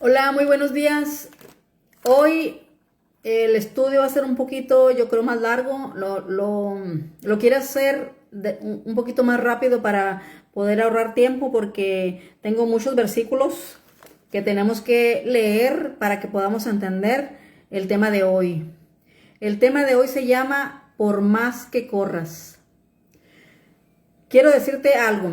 Hola, muy buenos días. Hoy el estudio va a ser un poquito, yo creo, más largo. Lo quiero hacer un poquito más rápido para poder ahorrar tiempo porque tengo muchos versículos que tenemos que leer para que podamos entender el tema de hoy. El tema de hoy se llama Por más que corras. Quiero decirte algo.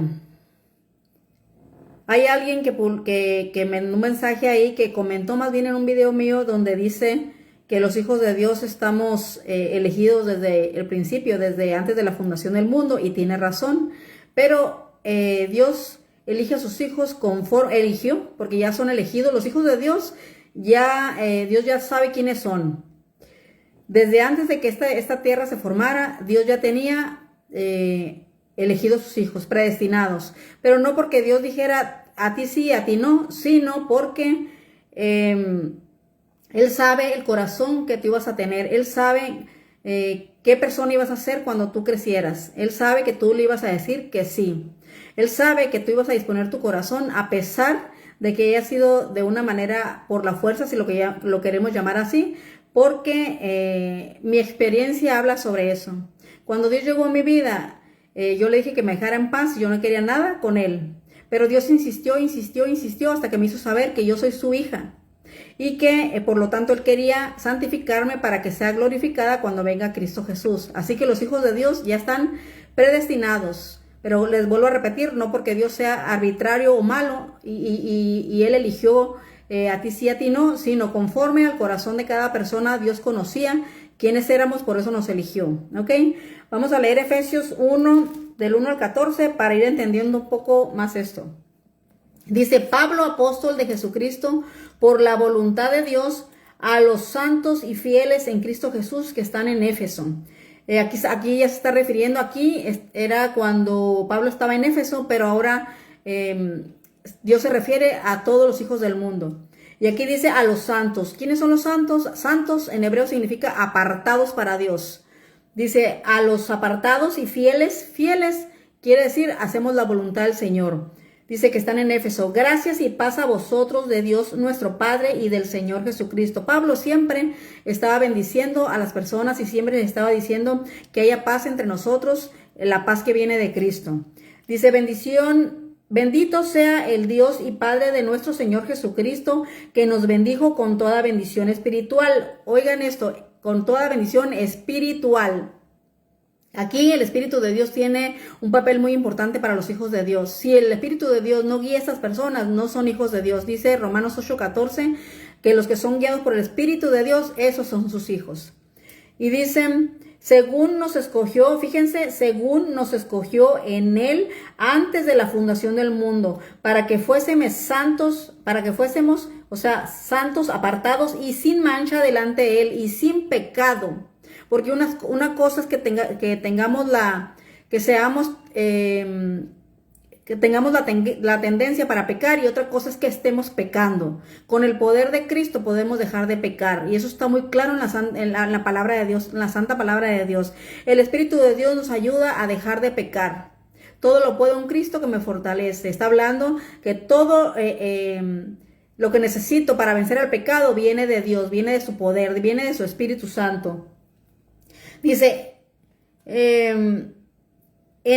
Hay alguien que me mandó un mensaje ahí que comentó más bien en un video mío donde dice que los hijos de Dios estamos elegidos desde el principio, desde antes de la fundación del mundo, y tiene razón, pero Dios elige a sus hijos conforme, eligió, porque ya son elegidos, los hijos de Dios, ya Dios ya sabe quiénes son. Desde antes de que esta tierra se formara, Dios ya tenía elegidos sus hijos, predestinados. Pero no porque Dios dijera a ti sí, a ti no, sino porque Él sabe el corazón que tú ibas a tener. Él sabe qué persona ibas a ser cuando tú crecieras. Él sabe que tú le ibas a decir que sí. Él sabe que tú ibas a disponer tu corazón a pesar de que haya sido de una manera por la fuerza, si lo queremos llamar así, porque mi experiencia habla sobre eso. Cuando Dios llegó a mi vida, yo le dije que me dejara en paz, yo no quería nada con Él. Pero Dios insistió, insistió, insistió hasta que me hizo saber que yo soy su hija y que por lo tanto Él quería santificarme para que sea glorificada cuando venga Cristo Jesús. Así que los hijos de Dios ya están predestinados. Pero les vuelvo a repetir, no porque Dios sea arbitrario o malo y Él eligió a ti sí, a ti no, sino conforme al corazón de cada persona. Dios conocía quiénes éramos, por eso nos eligió. ¿Ok? Vamos a leer Efesios 1, del 1 al 14, para ir entendiendo un poco más esto. Dice: Pablo, apóstol de Jesucristo, por la voluntad de Dios, a los santos y fieles en Cristo Jesús que están en Éfeso. Aquí ya se está refiriendo, aquí era cuando Pablo estaba en Éfeso, pero ahora Dios se refiere a todos los hijos del mundo. Y aquí dice a los santos. ¿Quiénes son los santos? Santos en hebreo significa apartados para Dios. Dice a los apartados y fieles. Fieles quiere decir hacemos la voluntad del Señor. Dice que están en Éfeso. Gracias y paz a vosotros de Dios nuestro Padre y del Señor Jesucristo. Pablo siempre estaba bendiciendo a las personas y siempre estaba diciendo que haya paz entre nosotros, la paz que viene de Cristo. Dice: bendición, bendito sea el Dios y Padre de nuestro Señor Jesucristo, que nos bendijo con toda bendición espiritual. Oigan esto, con toda bendición espiritual. Aquí el Espíritu de Dios tiene un papel muy importante para los hijos de Dios. Si el Espíritu de Dios no guía a estas personas, no son hijos de Dios. Dice Romanos 8:14 que los que son guiados por el Espíritu de Dios, esos son sus hijos. Y dicen: según nos escogió, fíjense, según nos escogió en Él antes de la fundación del mundo, para que fuésemos santos, santos, apartados y sin mancha delante de Él y sin pecado. Porque una cosa es que tengamos la tendencia para pecar, y otra cosa es que estemos pecando. Con el poder de Cristo podemos dejar de pecar, y eso está muy claro en la palabra de Dios, en la santa palabra de Dios. El Espíritu de Dios nos ayuda a dejar de pecar. Todo lo puedo en Cristo que me fortalece. Está hablando que todo lo que necesito para vencer al pecado viene de Dios, viene de su poder, viene de su Espíritu Santo. Dice: en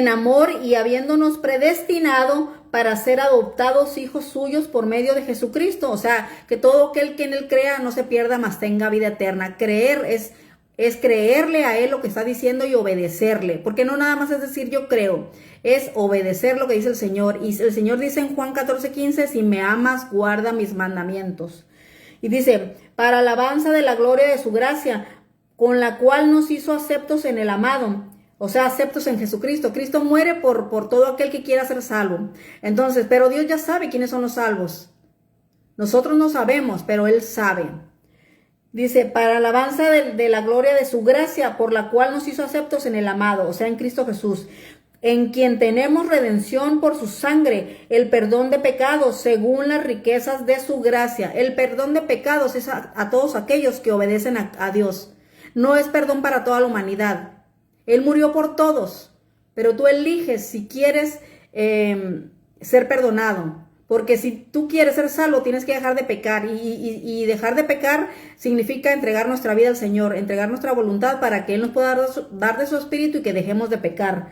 amor y habiéndonos predestinado para ser adoptados hijos suyos por medio de Jesucristo. O sea, que todo aquel que en Él crea no se pierda, mas tenga vida eterna. Creer es creerle a Él lo que está diciendo y obedecerle. Porque no nada más es decir yo creo, es obedecer lo que dice el Señor. Y el Señor dice en Juan 14:15, si me amas, guarda mis mandamientos. Y dice: para alabanza de la gloria de su gracia, con la cual nos hizo aceptos en el amado. O sea, aceptos en Jesucristo. Cristo muere por todo aquel que quiera ser salvo. Entonces, pero Dios ya sabe quiénes son los salvos. Nosotros no sabemos, pero Él sabe. Dice: para alabanza de la gloria de su gracia, por la cual nos hizo aceptos en el amado, o sea, en Cristo Jesús, en quien tenemos redención por su sangre, el perdón de pecados según las riquezas de su gracia. El perdón de pecados es a todos aquellos que obedecen a Dios. No es perdón para toda la humanidad. Él murió por todos, pero tú eliges si quieres ser perdonado. Porque si tú quieres ser salvo, tienes que dejar de pecar. Y dejar de pecar significa entregar nuestra vida al Señor, entregar nuestra voluntad para que Él nos pueda dar de su espíritu y que dejemos de pecar.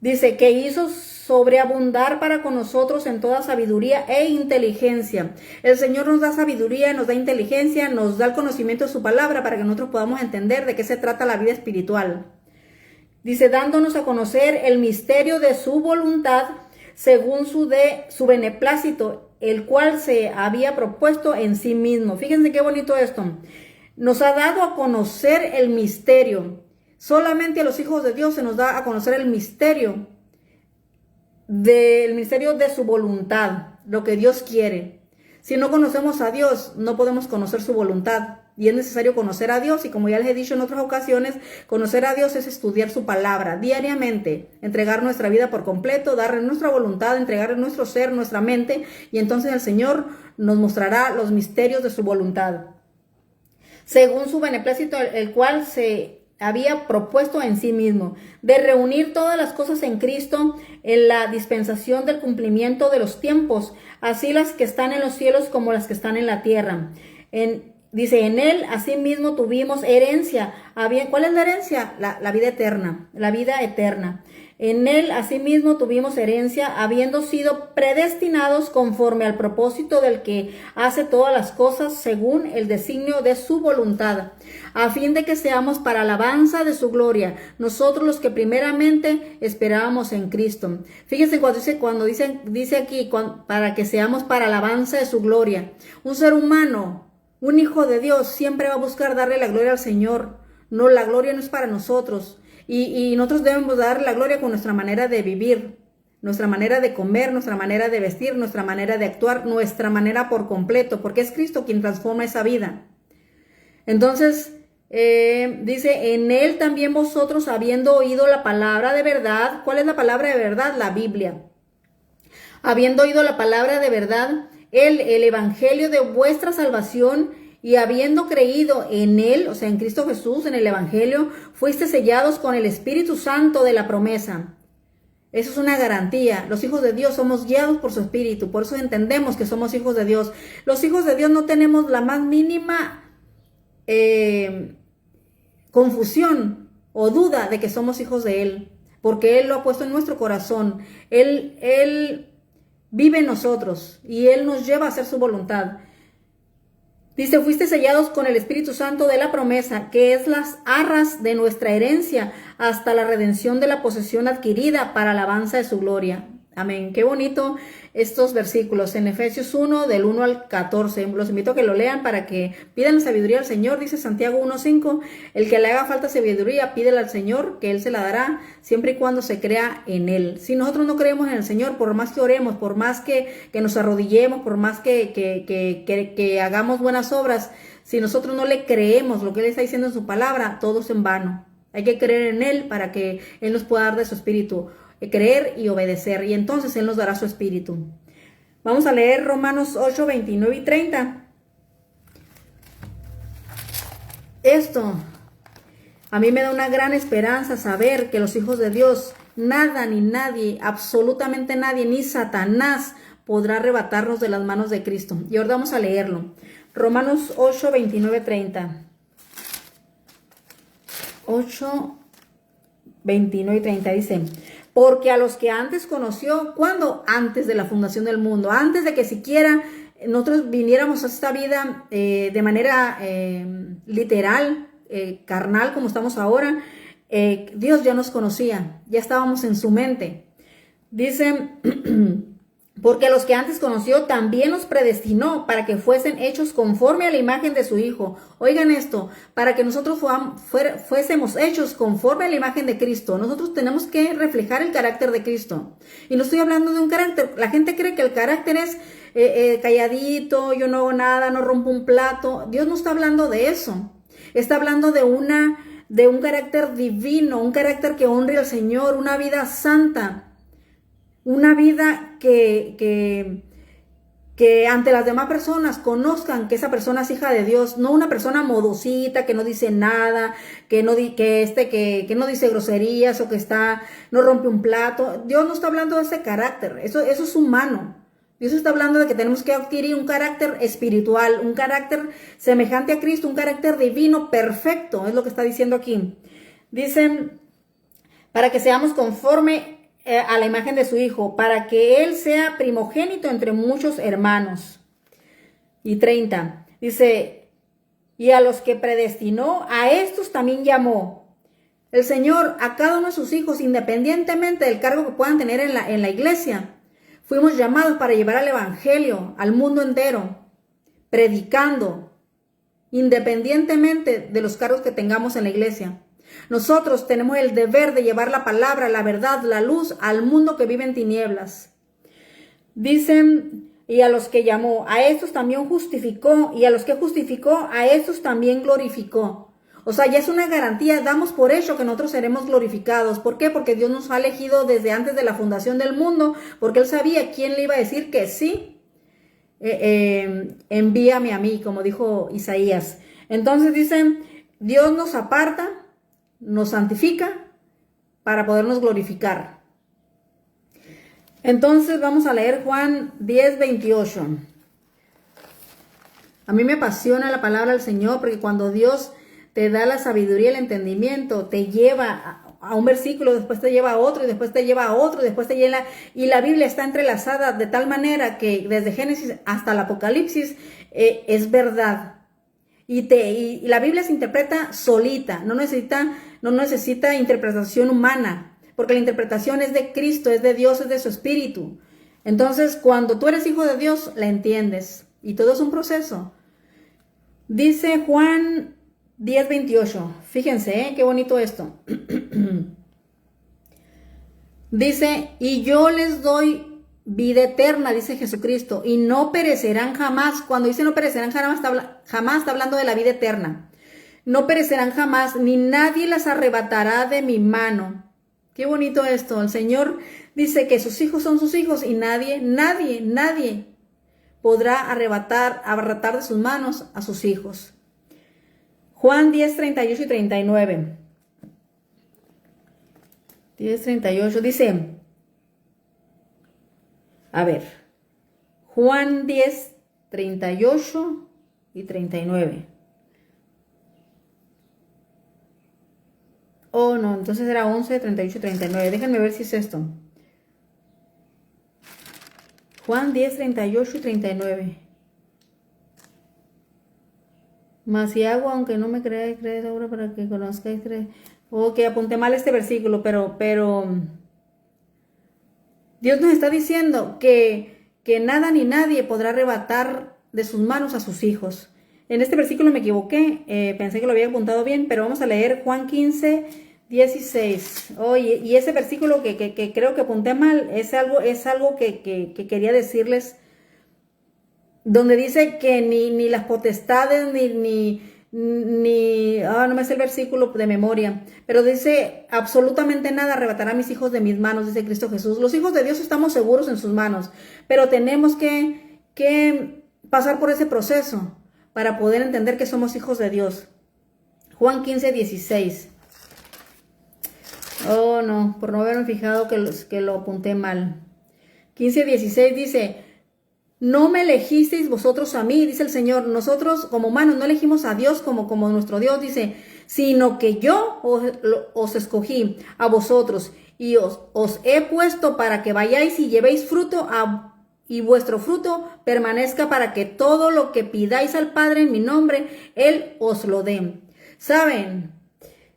Dice que hizo sobreabundar para con nosotros en toda sabiduría e inteligencia. El Señor nos da sabiduría, nos da inteligencia, nos da el conocimiento de su palabra para que nosotros podamos entender de qué se trata la vida espiritual. Dice, dándonos a conocer el misterio de su voluntad según su beneplácito, el cual se había propuesto en sí mismo. Fíjense qué bonito esto. Nos ha dado a conocer el misterio. Solamente a los hijos de Dios se nos da a conocer el misterio de su voluntad, lo que Dios quiere. Si no conocemos a Dios, no podemos conocer su voluntad. Y es necesario conocer a Dios, y como ya les he dicho en otras ocasiones, conocer a Dios es estudiar su palabra diariamente, entregar nuestra vida por completo, darle nuestra voluntad, entregarle nuestro ser, nuestra mente, y entonces el Señor nos mostrará los misterios de su voluntad. Según su beneplácito, el cual se había propuesto en sí mismo, de reunir todas las cosas en Cristo en la dispensación del cumplimiento de los tiempos, así las que están en los cielos como las que están en la tierra. Dice, en Él asimismo tuvimos herencia. ¿Cuál es la herencia? La vida eterna, la vida eterna. En Él asimismo tuvimos herencia, habiendo sido predestinados conforme al propósito del que hace todas las cosas según el designio de su voluntad, a fin de que seamos para alabanza de su gloria, nosotros los que primeramente esperábamos en Cristo. Fíjense cuando dice aquí, para que seamos para alabanza de su gloria. Un ser humano, un hijo de Dios, siempre va a buscar darle la gloria al Señor. No, la gloria no es para nosotros. Y nosotros debemos dar la gloria con nuestra manera de vivir, nuestra manera de comer, nuestra manera de vestir, nuestra manera de actuar, nuestra manera por completo, porque es Cristo quien transforma esa vida. Entonces, dice, en Él también vosotros, habiendo oído la palabra de verdad. ¿Cuál es la palabra de verdad? La Biblia. Habiendo oído la palabra de verdad, el evangelio de vuestra salvación, y habiendo creído en Él, o sea, en Cristo Jesús, en el evangelio, fuiste sellados con el Espíritu Santo de la promesa. Eso es una garantía. Los hijos de Dios somos guiados por su Espíritu, por eso entendemos que somos hijos de Dios. Los hijos de Dios no tenemos la más mínima confusión o duda de que somos hijos de Él, porque Él lo ha puesto en nuestro corazón. Él vive en nosotros y Él nos lleva a hacer su voluntad. Dice, fuiste sellados con el Espíritu Santo de la promesa, que es las arras de nuestra herencia, hasta la redención de la posesión adquirida para alabanza de su gloria. Amén. Qué bonito estos versículos en Efesios 1, del 1 al 14. Los invito a que lo lean para que pidan la sabiduría al Señor. Dice Santiago 1:5, el que le haga falta sabiduría, pídela al Señor, que Él se la dará, siempre y cuando se crea en Él. Si nosotros no creemos en el Señor, por más que oremos, por más que nos arrodillemos, por más que hagamos buenas obras, si nosotros no le creemos lo que Él está diciendo en su palabra, todo es en vano. Hay que creer en Él para que Él nos pueda dar de su espíritu. Creer y obedecer, y entonces Él nos dará su espíritu. Vamos a leer Romanos 8, 29 y 30. Esto a mí me da una gran esperanza saber que los hijos de Dios, nada ni nadie, absolutamente nadie, ni Satanás podrá arrebatarnos de las manos de Cristo. Y ahora vamos a leerlo. Romanos 8, 29, 30. 8, 29 y 30 dice, porque a los que antes conoció, ¿cuándo? Antes de la fundación del mundo, antes de que siquiera nosotros viniéramos a esta vida de manera literal, carnal, como estamos ahora, Dios ya nos conocía, ya estábamos en su mente. Dice, porque a los que antes conoció también los predestinó para que fuesen hechos conforme a la imagen de su Hijo. Oigan esto, para que nosotros fuésemos hechos conforme a la imagen de Cristo. Nosotros tenemos que reflejar el carácter de Cristo. Y no estoy hablando de un carácter. La gente cree que el carácter es calladito, yo no hago nada, no rompo un plato. Dios no está hablando de eso. Está hablando de un carácter divino, un carácter que honre al Señor, una vida santa. Una vida que ante las demás personas conozcan que esa persona es hija de Dios, no una persona modosita que no dice nada, que no dice groserías o no rompe un plato. Dios no está hablando de ese carácter, eso es humano. Dios está hablando de que tenemos que adquirir un carácter espiritual, un carácter semejante a Cristo, un carácter divino perfecto, es lo que está diciendo aquí. Dicen, para que seamos conforme a la imagen de su Hijo, para que Él sea primogénito entre muchos hermanos. Y 30, dice, y a los que predestinó, a estos también llamó. El Señor a cada uno de sus hijos, independientemente del cargo que puedan tener en la iglesia, fuimos llamados para llevar el evangelio al mundo entero, predicando, independientemente de los cargos que tengamos en la iglesia. Nosotros tenemos el deber de llevar la palabra, la verdad, la luz al mundo que vive en tinieblas. Dicen, y a los que llamó, a estos también justificó, y a los que justificó, a estos también glorificó. O sea, ya es una garantía, damos por hecho que nosotros seremos glorificados. ¿Por qué? Porque Dios nos ha elegido desde antes de la fundación del mundo, porque Él sabía quién le iba a decir que sí, envíame a mí, como dijo Isaías. Entonces dicen, Dios nos aparta, nos santifica para podernos glorificar. Entonces vamos a leer Juan 10:28. A mí me apasiona la palabra del Señor, porque cuando Dios te da la sabiduría y el entendimiento, te lleva a un versículo, después te lleva a otro, y después te lleva a otro, y después te lleva, y la Biblia está entrelazada de tal manera que desde Génesis hasta el Apocalipsis es verdad. Y la Biblia se interpreta solita, no necesita interpretación humana, porque la interpretación es de Cristo, es de Dios, es de su Espíritu. Entonces, cuando tú eres hijo de Dios, la entiendes, y todo es un proceso. Dice Juan 10:28, fíjense, qué bonito esto. Dice, y yo les doy vida eterna, dice Jesucristo, y no perecerán jamás. Cuando dice no perecerán jamás está hablando de la vida eterna. No perecerán jamás, ni nadie las arrebatará de mi mano. Qué bonito esto. El Señor dice que sus hijos son sus hijos y nadie podrá arrebatar de sus manos a sus hijos. Juan 10:38 y 39. 10:38 dice, a ver, Juan 10:38 y 39. Oh, no, entonces era 11:38 y 39. Déjenme ver si es esto. Juan 10:38 y 39. Mas si hago, aunque no me creáis, creed ahora para que conozcáis, creed. Ok, apunté mal este versículo, pero Dios nos está diciendo que nada ni nadie podrá arrebatar de sus manos a sus hijos. En este versículo me equivoqué, pensé que lo había apuntado bien, pero vamos a leer Juan 15:16. Oh, y ese versículo que creo que apunté mal es algo que quería decirles, donde dice que ni las potestades, no me sé el versículo de memoria, pero dice, absolutamente nada arrebatará a mis hijos de mis manos, dice Cristo Jesús. Los hijos de Dios estamos seguros en sus manos, pero tenemos que pasar por ese proceso para poder entender que somos hijos de Dios. Juan 15:16. Oh, no, por no haberme fijado que lo apunté mal. 15:16 dice, no me elegisteis vosotros a mí, dice el Señor. Nosotros como humanos no elegimos a Dios como nuestro Dios, dice, sino que yo os escogí a vosotros y os he puesto para que vayáis y llevéis fruto y vuestro fruto permanezca, para que todo lo que pidáis al Padre en mi nombre, Él os lo dé. ¿Saben?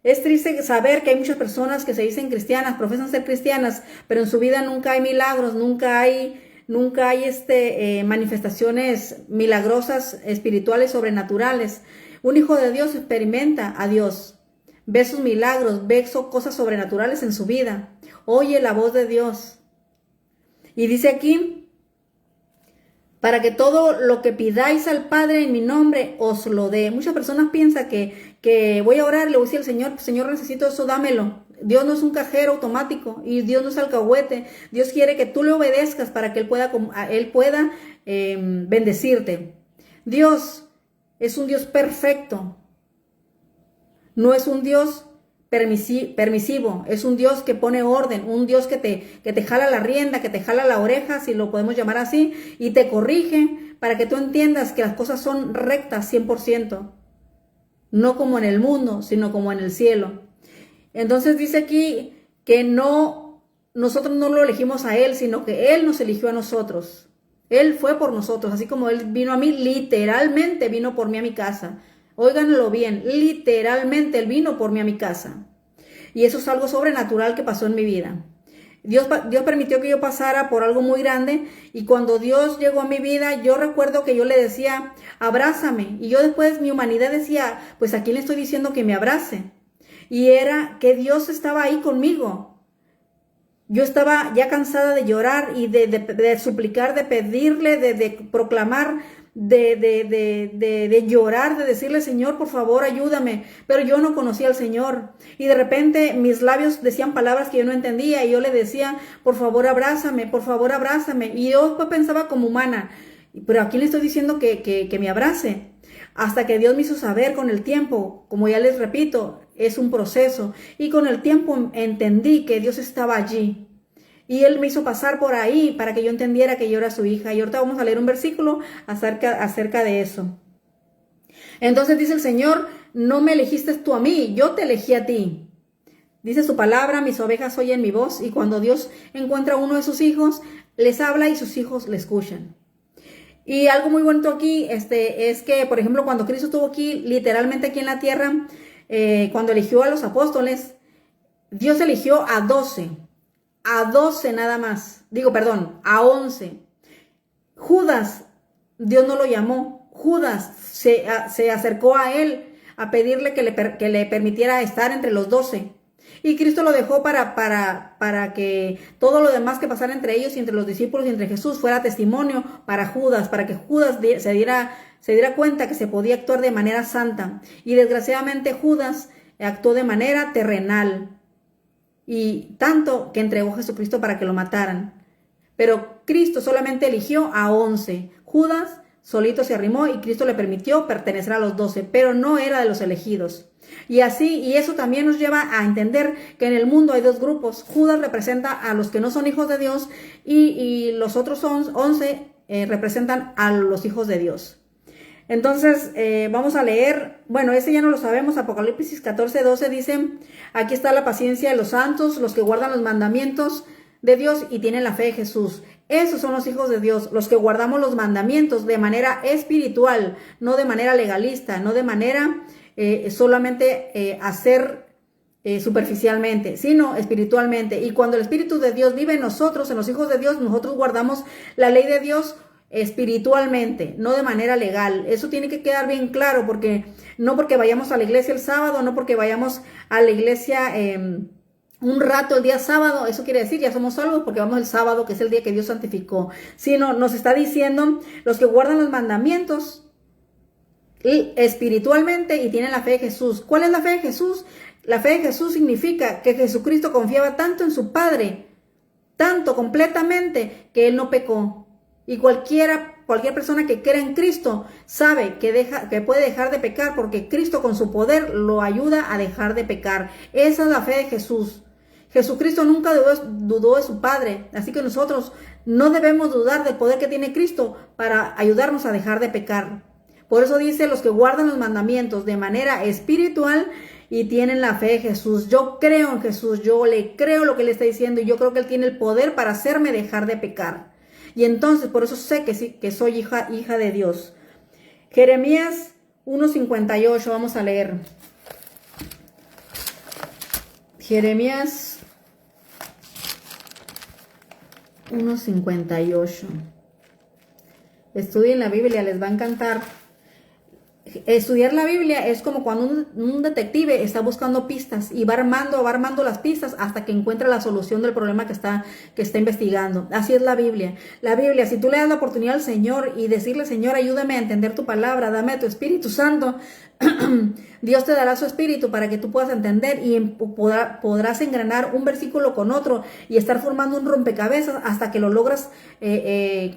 Es triste saber que hay muchas personas que se dicen cristianas, profesan ser cristianas, pero en su vida nunca hay milagros, nunca hay manifestaciones milagrosas, espirituales, sobrenaturales. Un hijo de Dios experimenta a Dios, ve sus milagros, ve cosas sobrenaturales en su vida, oye la voz de Dios. Y dice aquí, para que todo lo que pidáis al Padre en mi nombre os lo dé. Muchas personas piensan que voy a orar, le voy a decir al Señor, Señor, necesito eso, dámelo. Dios no es un cajero automático y Dios no es alcahuete. Dios quiere que tú le obedezcas para que Él pueda bendecirte. Dios es un Dios perfecto. No es un Dios permisivo, es un Dios que pone orden, un Dios que te jala la rienda, que te jala la oreja, si lo podemos llamar así, y te corrige para que tú entiendas que las cosas son rectas 100%, no como en el mundo, sino como en el cielo. Entonces dice aquí que nosotros no lo elegimos a Él, sino que Él nos eligió a nosotros. Él fue por nosotros, así como Él vino a mí, literalmente vino por mí a mi casa. Óiganlo bien, literalmente Él vino por mí a mi casa. Y eso es algo sobrenatural que pasó en mi vida. Dios permitió que yo pasara por algo muy grande, y cuando Dios llegó a mi vida, yo recuerdo que yo le decía, abrázame. Y yo después, mi humanidad decía, pues ¿a quién le estoy diciendo que me abrace? Y era que Dios estaba ahí conmigo. Yo estaba ya cansada de llorar y de suplicar, de pedirle, de proclamar, de llorar, de decirle, Señor, por favor, ayúdame. Pero yo no conocía al Señor. Y de repente mis labios decían palabras que yo no entendía, y yo le decía, por favor, abrázame, por favor, abrázame. Y yo pues pensaba como humana, pero ¿a quién le estoy diciendo que me abrace? Hasta que Dios me hizo saber con el tiempo, como ya les repito, es un proceso. Y con el tiempo entendí que Dios estaba allí. Y Él me hizo pasar por ahí para que yo entendiera que yo era su hija. Y ahorita vamos a leer un versículo acerca de eso. Entonces dice el Señor, no me elegiste tú a mí, yo te elegí a ti. Dice su palabra, mis ovejas oyen mi voz. Y cuando Dios encuentra a uno de sus hijos, les habla y sus hijos le escuchan. Y algo muy bonito aquí es que, por ejemplo, cuando Cristo estuvo aquí, literalmente aquí en la tierra, cuando eligió a los apóstoles, Dios eligió a 12 nada más. A 11. Judas, Dios no lo llamó. Judas se acercó a él a pedirle que le permitiera estar entre los 12. Y Cristo lo dejó para que todo lo demás que pasara entre ellos y entre los discípulos y entre Jesús fuera testimonio para Judas, para que Judas se diera cuenta que se podía actuar de manera santa. Y desgraciadamente Judas actuó de manera terrenal, y tanto que entregó a Jesucristo para que lo mataran. Pero Cristo solamente eligió a 11. Judas solito se arrimó y Cristo le permitió pertenecer a los 12, pero no era de los elegidos. Y eso también nos lleva a entender que en el mundo hay dos grupos. Judas representa a los que no son hijos de Dios, y los otros 11 representan a los hijos de Dios. Entonces, vamos a leer, ese ya no lo sabemos, Apocalipsis 14:12 dice, aquí está la paciencia de los santos, los que guardan los mandamientos de Dios y tienen la fe de Jesús. Esos son los hijos de Dios, los que guardamos los mandamientos de manera espiritual, no de manera legalista, no de manera solamente hacer superficialmente, sino espiritualmente. Y cuando el Espíritu de Dios vive en nosotros, en los hijos de Dios, nosotros guardamos la ley de Dios espiritualmente, no de manera legal. Eso tiene que quedar bien claro, porque no porque vayamos a la iglesia el sábado, no porque vayamos a la iglesia un rato el día sábado, eso quiere decir ya somos salvos porque vamos el sábado, que es el día que Dios santificó. Sino nos está diciendo los que guardan los mandamientos espiritualmente y tienen la fe de Jesús. ¿Cuál es la fe de Jesús? La fe de Jesús significa que Jesucristo confiaba tanto en su Padre, tanto completamente, que Él no pecó. Y cualquier persona que crea en Cristo sabe que puede dejar de pecar, porque Cristo con su poder lo ayuda a dejar de pecar. Esa es la fe de Jesús. Jesucristo nunca dudó de su Padre, así que nosotros no debemos dudar del poder que tiene Cristo para ayudarnos a dejar de pecar. Por eso dice, los que guardan los mandamientos de manera espiritual y tienen la fe de Jesús. Yo creo en Jesús, yo le creo lo que Él está diciendo, y yo creo que Él tiene el poder para hacerme dejar de pecar. Y entonces, por eso sé que sí, que soy hija de Dios. Jeremías 1:58, vamos a leer. Jeremías 1:58. Estudien la Biblia, les va a encantar. Estudiar la Biblia es como cuando un detective está buscando pistas y va armando las pistas hasta que encuentra la solución del problema que está investigando. Así es la Biblia. La Biblia, si tú le das la oportunidad al Señor y decirle, Señor, ayúdame a entender tu palabra, dame tu Espíritu Santo, Dios te dará su espíritu para que tú puedas entender, y podrás engranar un versículo con otro y estar formando un rompecabezas hasta que lo logras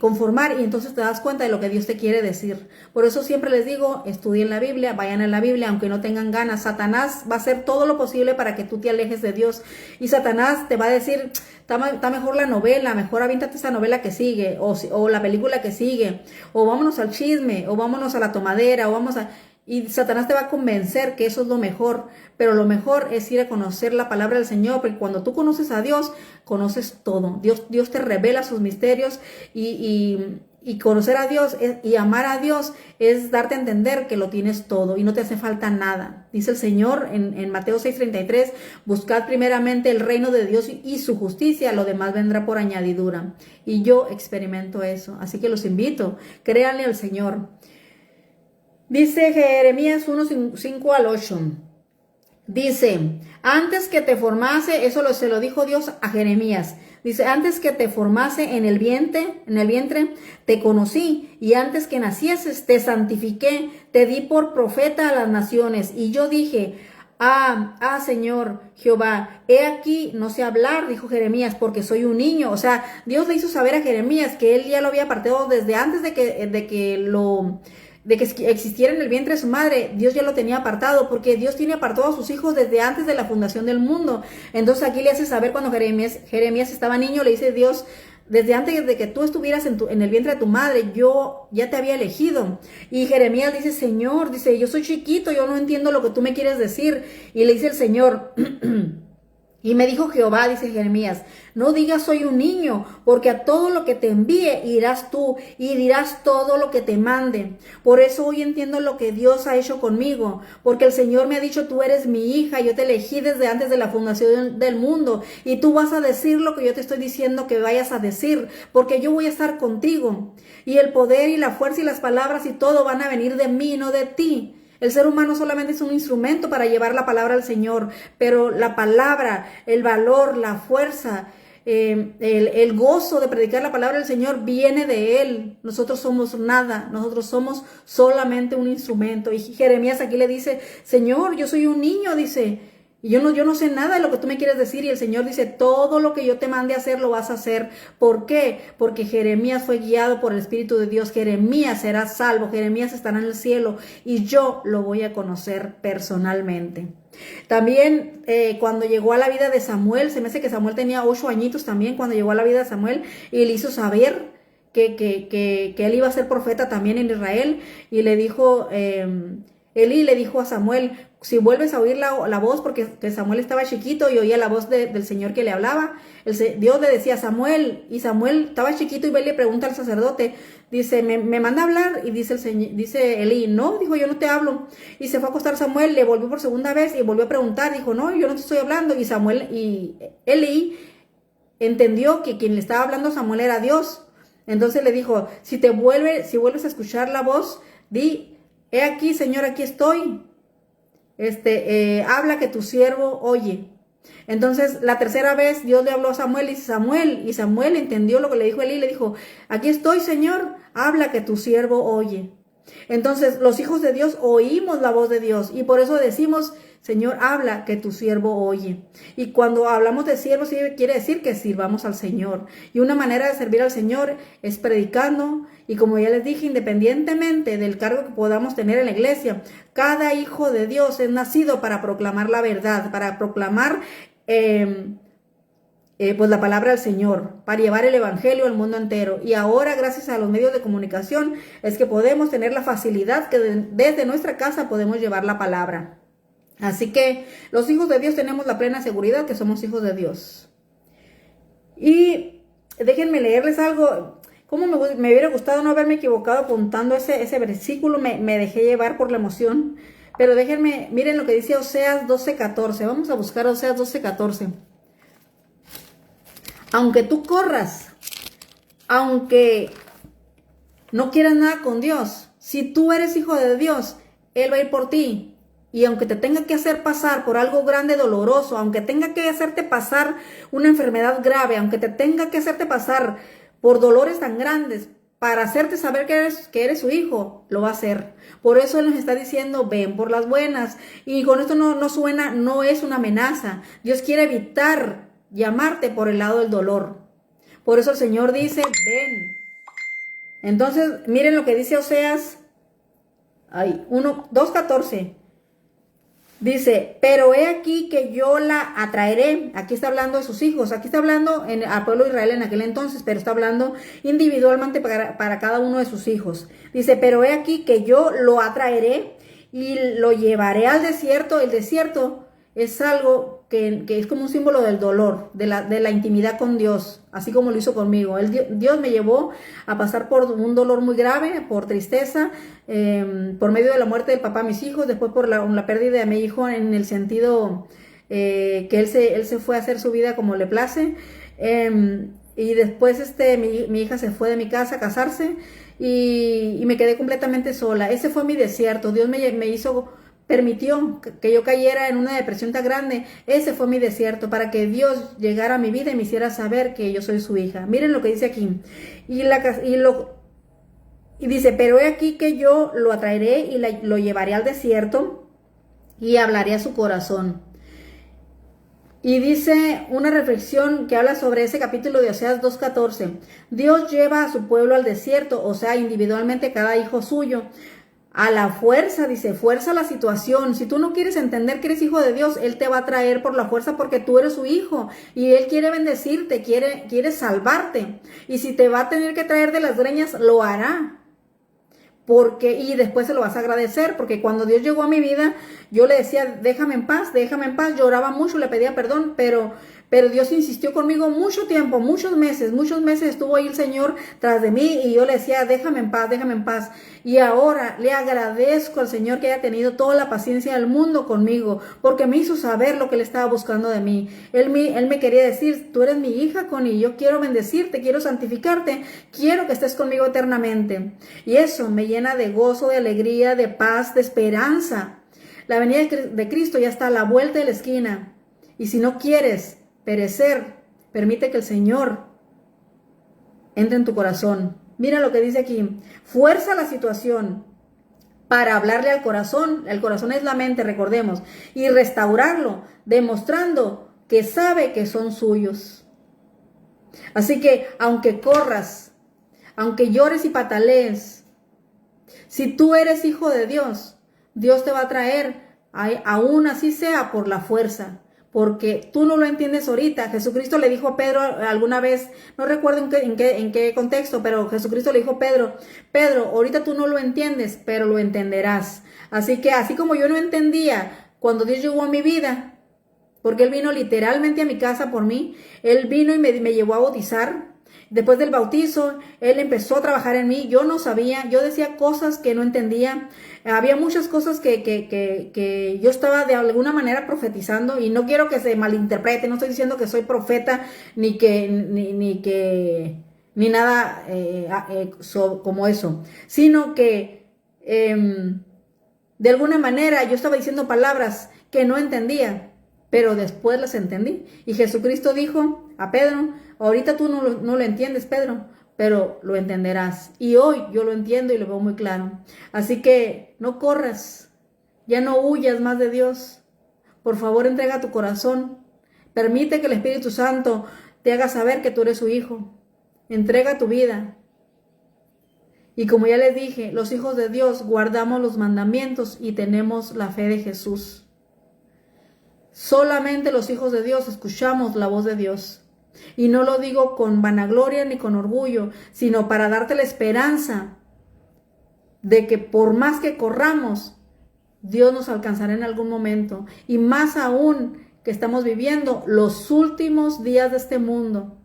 conformar, y entonces te das cuenta de lo que Dios te quiere decir. Por eso siempre les digo, estudien la Biblia, vayan a la Biblia, aunque no tengan ganas. Satanás va a hacer todo lo posible para que tú te alejes de Dios. Y Satanás te va a decir, está mejor la novela, mejor aviéntate esa novela que sigue, o la película que sigue, o vámonos al chisme, o vámonos a la tomadera, o vamos a... Y Satanás te va a convencer que eso es lo mejor, pero lo mejor es ir a conocer la palabra del Señor, porque cuando tú conoces a Dios, conoces todo. Dios te revela sus misterios y conocer a Dios y amar a Dios es darte a entender que lo tienes todo y no te hace falta nada. Dice el Señor en Mateo 6:33, buscad primeramente el reino de Dios y su justicia, lo demás vendrá por añadidura. Y yo experimento eso, así que los invito, créanle al Señor. Dice Jeremías 1:5-8. Dice, antes que te formase, se lo dijo Dios a Jeremías. Dice, antes que te formase en el vientre, te conocí, y antes que nacieses, te santifiqué, te di por profeta a las naciones. Y yo dije, Señor Jehová, he aquí, no sé hablar, dijo Jeremías, porque soy un niño. O sea, Dios le hizo saber a Jeremías que él ya lo había apartado desde antes de que existiera en el vientre de su madre. Dios ya lo tenía apartado, porque Dios tiene apartado a sus hijos desde antes de la fundación del mundo. Entonces aquí le hace saber, cuando Jeremías estaba niño, le dice Dios, desde antes de que tú estuvieras en el vientre de tu madre, yo ya te había elegido. Y Jeremías dice, Señor, dice, yo soy chiquito, yo no entiendo lo que tú me quieres decir. Y le dice el Señor, y me dijo Jehová, dice Jeremías, no digas soy un niño, porque a todo lo que te envíe irás tú y dirás todo lo que te mande. Por eso hoy entiendo lo que Dios ha hecho conmigo, porque el Señor me ha dicho, tú eres mi hija, yo te elegí desde antes de la fundación del mundo, y tú vas a decir lo que yo te estoy diciendo que vayas a decir, porque yo voy a estar contigo, y el poder y la fuerza y las palabras y todo van a venir de mí, no de ti. El ser humano solamente es un instrumento para llevar la palabra al Señor, pero la palabra, el valor, la fuerza, el gozo de predicar la palabra del Señor viene de Él. Nosotros somos nada, nosotros somos solamente un instrumento. Y Jeremías aquí le dice, Señor, yo soy un niño, dice, y yo no sé nada de lo que tú me quieres decir. Y el Señor dice, todo lo que yo te mande a hacer, lo vas a hacer. ¿Por qué? Porque Jeremías fue guiado por el Espíritu de Dios. Jeremías será salvo, Jeremías estará en el cielo y yo lo voy a conocer personalmente. También cuando llegó a la vida de Samuel, se me hace que Samuel tenía 8 añitos también cuando llegó a la vida de Samuel, y le hizo saber que él iba a ser profeta también en Israel, y le dijo, Elí le dijo a Samuel, si vuelves a oír la voz, porque Samuel estaba chiquito y oía la voz del Señor que le hablaba, Dios le decía a Samuel, y Samuel estaba chiquito y ve y le pregunta al sacerdote, dice, ¿me manda a hablar? Y dice Elí, no, dijo, yo no te hablo. Y se fue a acostar Samuel, le volvió por segunda vez y volvió a preguntar, dijo, no, yo no te estoy hablando. Y Elí entendió que quien le estaba hablando a Samuel era Dios. Entonces le dijo, si vuelves a escuchar la voz, di, he aquí, Señor, aquí estoy. Habla que tu siervo oye. Entonces la tercera vez Dios le habló a Samuel y Samuel entendió lo que le dijo Elí y le dijo, aquí estoy, Señor, habla que tu siervo oye. Entonces los hijos de Dios oímos la voz de Dios, y por eso decimos, Señor, habla que tu siervo oye. Y cuando hablamos de siervos, quiere decir que sirvamos al Señor. Y una manera de servir al Señor es predicando. Y como ya les dije, independientemente del cargo que podamos tener en la iglesia, cada hijo de Dios es nacido para proclamar la verdad, para proclamar pues la palabra del Señor, para llevar el evangelio al mundo entero. Y ahora, gracias a los medios de comunicación, es que podemos tener la facilidad que desde nuestra casa podemos llevar la palabra. Así que los hijos de Dios tenemos la plena seguridad que somos hijos de Dios. Y déjenme leerles algo. Como me hubiera gustado no haberme equivocado apuntando ese versículo, me dejé llevar por la emoción. Pero déjenme, miren lo que dice Oseas 12:14. Vamos a buscar Oseas 12:14. Aunque tú corras, aunque no quieras nada con Dios, si tú eres hijo de Dios, Él va a ir por ti. Y aunque te tenga que hacer pasar por algo grande, doloroso, aunque tenga que hacerte pasar una enfermedad grave, aunque te tenga que hacerte pasar por dolores tan grandes, para hacerte saber que eres su hijo, lo va a hacer. Por eso Él nos está diciendo, ven por las buenas. Y con esto no es una amenaza. Dios quiere evitar llamarte por el lado del dolor. Por eso el Señor dice, ven. Entonces, miren lo que dice Oseas 2:14. Dice, pero he aquí que yo la atraeré. Aquí está hablando de sus hijos. Aquí está hablando al pueblo de Israel en aquel entonces, pero está hablando individualmente para cada uno de sus hijos. Dice, pero he aquí que yo lo atraeré y lo llevaré al desierto. El desierto es algo que es como un símbolo del dolor, de la intimidad con Dios, así como lo hizo conmigo. Dios me llevó a pasar por un dolor muy grave, por tristeza, por medio de la muerte del papá de mis hijos, después por la pérdida de mi hijo en el sentido que él se fue a hacer su vida como le place. Y después mi hija se fue de mi casa a casarse y me quedé completamente sola. Ese fue mi desierto. Dios me permitió que yo cayera en una depresión tan grande. Ese fue mi desierto, para que Dios llegara a mi vida y me hiciera saber que yo soy su hija. Miren lo que dice aquí. Y dice, pero he aquí que yo lo atraeré y lo llevaré al desierto y hablaré a su corazón. Y dice una reflexión que habla sobre ese capítulo de Oseas 2:14. Dios lleva a su pueblo al desierto, o sea, individualmente cada hijo suyo. A la fuerza, dice, fuerza la situación. Si tú no quieres entender que eres hijo de Dios, Él te va a traer por la fuerza porque tú eres su hijo. Y Él quiere bendecirte, quiere salvarte. Y si te va a tener que traer de las greñas, lo hará. Y después se lo vas a agradecer, porque cuando Dios llegó a mi vida, yo le decía, déjame en paz, lloraba mucho, le pedía perdón, pero Dios insistió conmigo mucho tiempo, muchos meses estuvo ahí el Señor tras de mí, y yo le decía, déjame en paz, y ahora le agradezco al Señor que haya tenido toda la paciencia del mundo conmigo, porque me hizo saber lo que Él estaba buscando de mí. Él me quería decir, tú eres mi hija, Connie, yo quiero bendecirte, quiero santificarte, quiero que estés conmigo eternamente, y eso me llena de gozo, de alegría, de paz, de esperanza. La venida de Cristo ya está a la vuelta de la esquina, y si no quieres perecer, permite que el Señor entre en tu corazón. Mira lo que dice aquí, fuerza la situación para hablarle al corazón. El corazón es la mente, recordemos, y restaurarlo, demostrando que sabe que son suyos. Así que aunque corras, aunque llores y patalees, si tú eres hijo de Dios, Dios te va a traer, aún así sea por la fuerza, porque tú no lo entiendes ahorita. Jesucristo le dijo a Pedro alguna vez, no recuerdo en qué contexto, pero Jesucristo le dijo a Pedro, ahorita tú no lo entiendes, pero lo entenderás. Así que así como yo no entendía cuando Dios llegó a mi vida, porque Él vino literalmente a mi casa por mí, Él vino y me llevó a bautizar. Después del bautizo, Él empezó a trabajar en mí. Yo no sabía, yo decía cosas que no entendía. Había muchas cosas que yo estaba de alguna manera profetizando, y no quiero que se malinterprete. No estoy diciendo que soy profeta ni nada como eso, sino que de alguna manera yo estaba diciendo palabras que no entendía, pero después las entendí. Y Jesucristo dijo a Pedro, ahorita tú no lo entiendes, Pedro, pero lo entenderás. Y hoy yo lo entiendo y lo veo muy claro. Así que no corras, ya no huyas más de Dios. Por favor, entrega tu corazón. Permite que el Espíritu Santo te haga saber que tú eres su hijo. Entrega tu vida. Y como ya les dije, los hijos de Dios guardamos los mandamientos y tenemos la fe de Jesús. Solamente los hijos de Dios escuchamos la voz de Dios. Y no lo digo con vanagloria ni con orgullo, sino para darte la esperanza de que por más que corramos, Dios nos alcanzará en algún momento. Y más aún que estamos viviendo los últimos días de este mundo.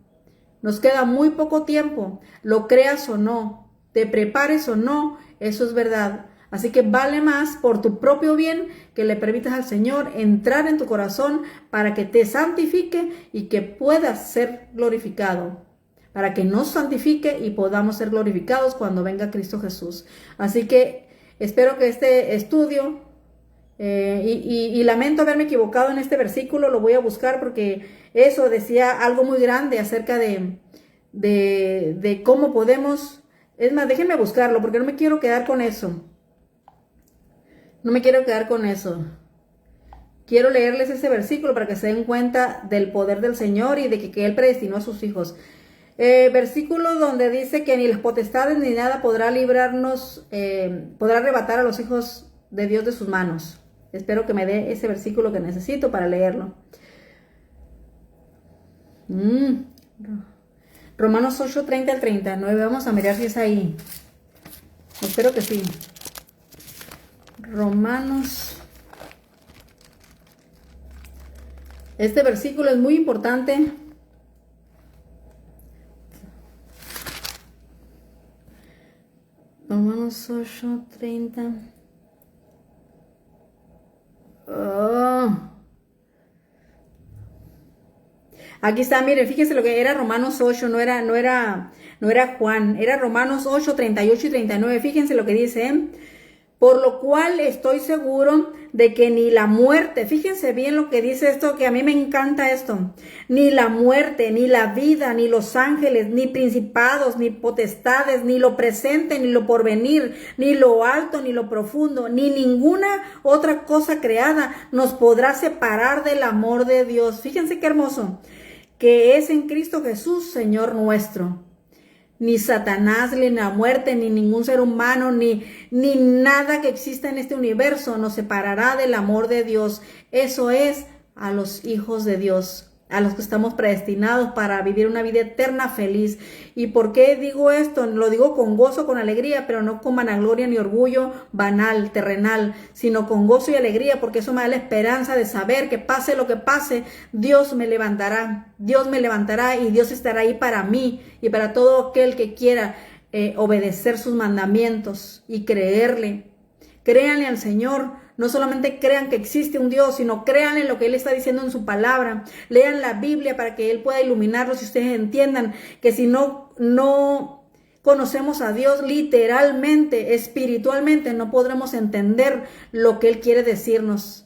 Nos queda muy poco tiempo, lo creas o no, te prepares o no, eso es verdad. Así que vale más por tu propio bien que le permitas al Señor entrar en tu corazón para que te santifique y que puedas ser glorificado. Para que nos santifique y podamos ser glorificados cuando venga Cristo Jesús. Así que espero que este estudio, y lamento haberme equivocado en este versículo, lo voy a buscar porque eso decía algo muy grande acerca de cómo podemos. Es más, déjenme buscarlo porque no me quiero quedar con eso. No me quiero quedar con eso. Quiero leerles ese versículo para que se den cuenta del poder del Señor y de que Él predestinó a sus hijos. Versículo donde dice que ni las potestades ni nada podrá librarnos, podrá arrebatar a los hijos de Dios de sus manos. Espero que me dé ese versículo que necesito para leerlo. Romanos 8, 30 al 39. Vamos a mirar si es ahí. Espero que sí. Romanos. Este versículo es muy importante. Romanos 8, 30. Aquí está, miren, fíjense lo que era Romanos 8, no era Juan, era Romanos 8, 38 y 39. Fíjense lo que dice, ¿eh? Por lo cual estoy seguro de que ni la muerte, fíjense bien lo que dice esto, que a mí me encanta esto, ni la muerte, ni la vida, ni los ángeles, ni principados, ni potestades, ni lo presente, ni lo porvenir, ni lo alto, ni lo profundo, ni ninguna otra cosa creada nos podrá separar del amor de Dios. Fíjense qué hermoso, que es en Cristo Jesús, Señor nuestro. Ni Satanás, ni la muerte, ni ningún ser humano, ni nada que exista en este universo nos separará del amor de Dios. Eso es a los hijos de Dios, a los que estamos predestinados para vivir una vida eterna feliz. ¿Y por qué digo esto? Lo digo con gozo, con alegría, pero no con vanagloria ni orgullo banal, terrenal, sino con gozo y alegría, porque eso me da la esperanza de saber que pase lo que pase, Dios me levantará y Dios estará ahí para mí y para todo aquel que quiera obedecer sus mandamientos y creerle. Créanle al Señor. No solamente crean que existe un Dios, sino crean en lo que Él está diciendo en su palabra. Lean la Biblia para que Él pueda iluminarlos y ustedes entiendan que si no conocemos a Dios literalmente, espiritualmente, no podremos entender lo que Él quiere decirnos.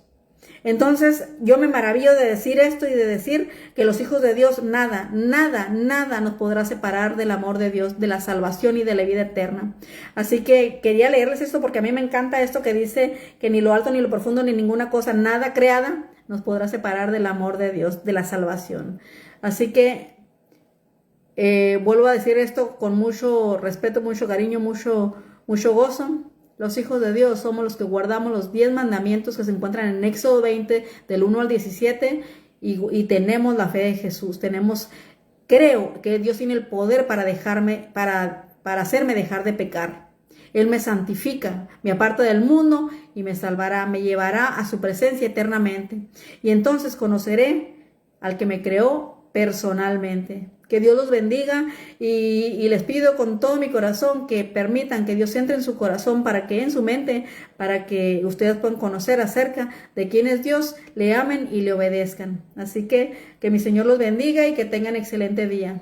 Entonces yo me maravillo de decir esto y de decir que los hijos de Dios nada nos podrá separar del amor de Dios, de la salvación y de la vida eterna. Así que quería leerles esto porque a mí me encanta esto que dice que ni lo alto ni lo profundo ni ninguna cosa, nada creada nos podrá separar del amor de Dios, de la salvación. Así que vuelvo a decir esto con mucho respeto, mucho cariño, mucho gozo. Los hijos de Dios somos los que guardamos los 10 mandamientos que se encuentran en Éxodo 20, del 1 al 17, y tenemos la fe de Jesús. Creo que Dios tiene el poder para hacerme dejar de pecar. Él me santifica, me aparta del mundo y me salvará, me llevará a su presencia eternamente. Y entonces conoceré al que me creó personalmente. Que Dios los bendiga y les pido con todo mi corazón que permitan que Dios entre en su corazón en su mente, para que ustedes puedan conocer acerca de quién es Dios, le amen y le obedezcan. Así que mi Señor los bendiga y que tengan excelente día.